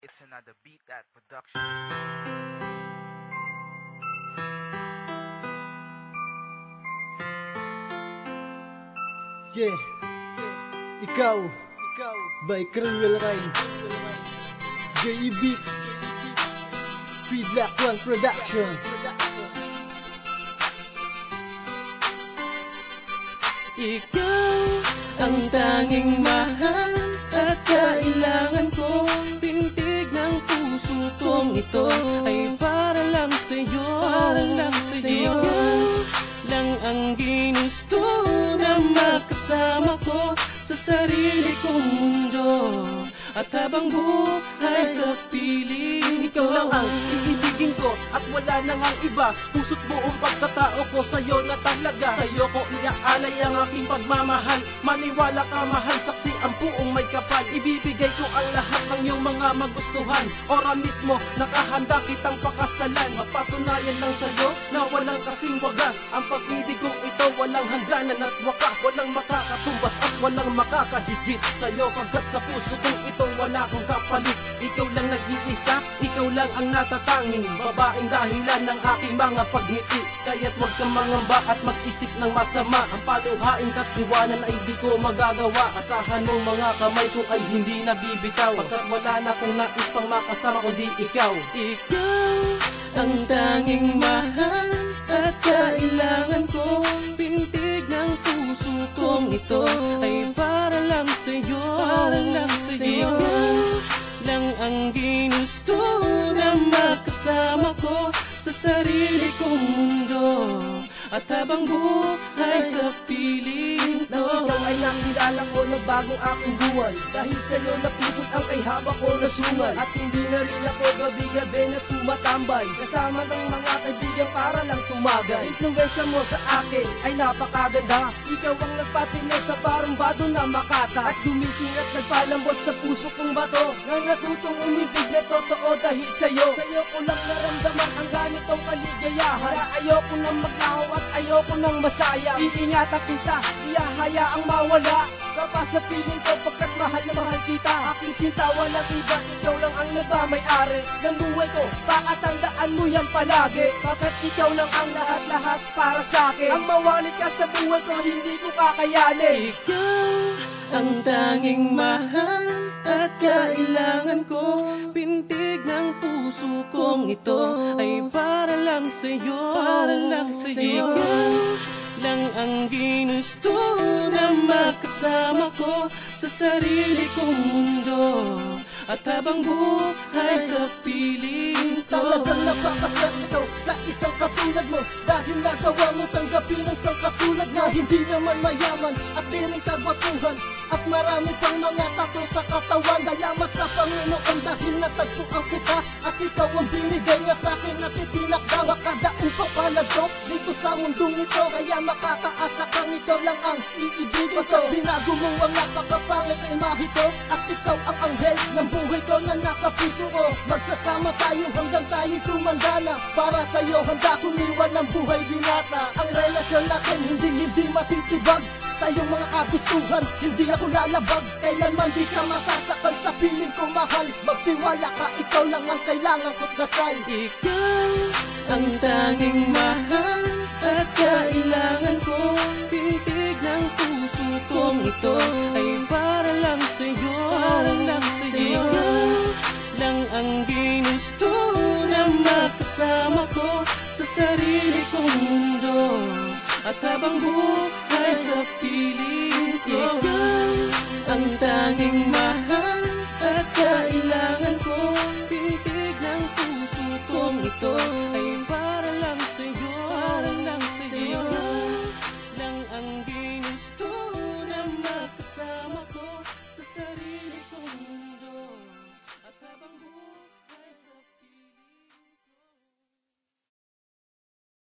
It's another Beat That production. Yeah, ikaw, by Cruel Rhyme, J.E. Beats, Feedlock One Production. Ikaw ang tanging mahal at kailangan ko. Pintig ng puso kong ito ay para lang sa'yo, para lang sa'yo. Ikaw lang ang ginusto na makasama ko sa sarili kong mundo. At habang buhay sa piling ko, ikaw lang ang iibigin ko at wala nang ang iba. Puso't buong pagkatao ko sa'yo na talaga. Sa'yo ko iaalay ang aking pagmamahal. Maniwala ka mahal, saksi ang buong may kapal. Ibibigay ko ang lahat ng iyong mga magustuhan. Ora mismo, nakahanda kitang pakasalan. Mapatunayan lang sa'yo na walang kasing wagas. Ang pag-ibig kong ito walang hangganan at wakas. Walang makakatumbas at walang makakahigit sa'yo, pagkat sa puso kong ito wala kong kapalit. Ikaw lang nag-iisa, ikaw lang ang natatanging babaeng dahilan ng aking mga pagngiti. Kaya't huwag kang mangamba at mag-isip ng masama. Ang paluhain ka't iwanan ay di ko magagawa. Asahan mong mga kamay ko ay hindi nabibitaw, pagkat wala na kong nais pang makasama kundi ikaw. Ikaw ang tanging mahal at kailangan ko. Pintig ng puso kong ito ay para lang sa'yo, para lang sa'yo. Lang ang ginusto na makasama ko sa sarili kong mundo. At habang buhay sa piling ko, ikaw ay nakilala ko na bagong aking buwan. Dahil sa'yo napugod ang kay haba ko na sungal. At hindi na rin ako gabi-gabi na tumatambay kasama ng mga kaibigan para lang tumagay. Influensya mo sa akin ay napakaganda. Ikaw ang nagpatino sa parang bado na Makata. At gumising at nagpalambot sa puso kong bato, na natutong umibig na totoo dahil sa'yo. Sa'yo ko lang naramdaman ang ganitong kaligayahan. Kaya ayoko nang maglaho at ayoko nang masaya. Iingatan kita, iyahayaang mawala ka pa sa piling ko, pagkat mahal na mahal kita. Aking sinta, walang iba, ikaw lang ang nagmamay-ari ng buhay ko. Pakatandaan mo yan palagi, pagkat ikaw lang ang lahat-lahat para sa'kin. Ang mawali ka sa buhay ko, hindi ko kakayanin. Ikaw ang tanging mahal at kailangan ko. Pintig ng puso kong ito ay para lang sa'yo, para lang sa'yo. Ikaw lang ang ginusto na makasama ko sa sarili kong mundo. At habang buhay sa piling ko, Talagang napakasarito sa isang katulad mo, dahil nagawa mo tanggapin ang isang katulad na hindi naman mayaman at di rin kagwatuhan, at marami pang mga tato sa katawan. Salamat sa Panginoon dahil natagpuan kita, at ikaw ang binigay niya sa akin at itinakda. Makadaong papalad ko dito sa mundong ito, kaya makakaasa kang ikaw lang ang iibigin ko. Binago mo ang napakapangit ay mahito, at ikaw ang anghel ng buhay ko na nasa puso ko. Magsasama tayo hanggang tayo tumanda na. Para sa'yo handa kong iwan ng buhay binata. Ang relasyon natin hindi matitibag. Sa iyong mga kagustuhan, hindi ako lalabag. Kailanman di ka masasakal sa piling ko mahal. Magtiwala ka, ikaw lang ang kailangan ko't dasal. ikaw ang tanging mahal at kailangan ko. Pintig ng puso kong ito ay para lang sa'yo, para lang sa'yo. Ikaw lang ang ginusto na makasama ko sa sarili kong mundo. At habang buhay sa piling ko, ikaw ang tanging mahal